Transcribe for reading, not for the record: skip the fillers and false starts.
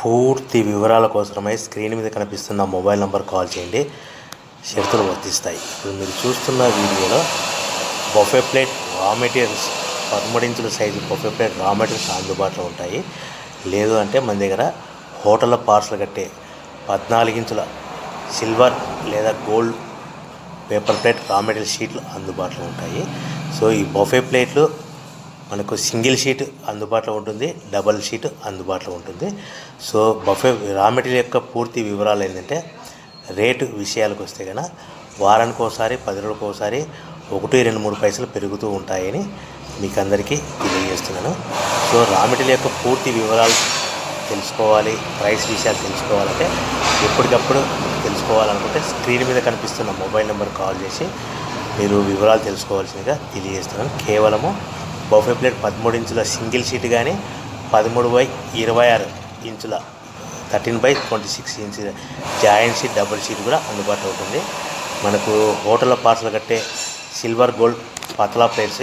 పూర్తి వివరాల కోసమై స్క్రీన్ మీద కనిపిస్తున్న మొబైల్ నంబర్ కాల్ చేయండి. షరతులు వర్తిస్తాయి. ఇప్పుడు మీరు చూస్తున్న వీడియోలో బఫే ప్లేట్ రా మెటీరియల్స్ 13 ఇంచుల సైజు బఫే ప్లేట్ రా మెటీరియల్స్ అందుబాటులో ఉంటాయి. లేదు అంటే మన దగ్గర హోటల్లో పార్సల్ కట్టే 14 ఇంచుల సిల్వర్ లేదా gold paper plate raw material షీట్లు అందుబాటులో ఉంటాయి. సో ఈ బఫే ప్లేట్లు మనకు సింగిల్ షీట్ అందుబాటులో ఉంటుంది, డబల్ షీట్ అందుబాటులో ఉంటుంది. సో బఫే రా మెటీరియల్ యొక్క పూర్తి వివరాలు ఏంటంటే, రేటు విషయాలకు వస్తే కనుక వారానికి ఒకసారి 10 రోజులకు ఒకసారి 1-2-3 పైసలు పెరుగుతూ ఉంటాయని మీకు అందరికీ తెలియజేస్తున్నాను. సో రా మెటీరియల్ యొక్క పూర్తి వివరాలు తెలుసుకోవాలి, ప్రైస్ విషయాలు తెలుసుకోవాలంటే ఎప్పటికప్పుడు తెలుసుకోవాలనుకుంటే స్క్రీన్ మీద కనిపిస్తున్న మొబైల్ నెంబర్ కాల్ చేసి మీరు వివరాలు తెలుసుకోవాల్సిందిగా తెలియజేస్తున్నాను. కేవలము బఫే ప్లేట్ 13 ఇంచుల సింగిల్ షీట్ కానీ 13/26 ఇంచుల 13/26 inch joint sheet double sheet కూడా అందుబాటులో ఉంటుంది. మనకు హోటల్లో పార్సల్ కట్టే సిల్వర్ గోల్డ్ పతలా ప్లేట్స్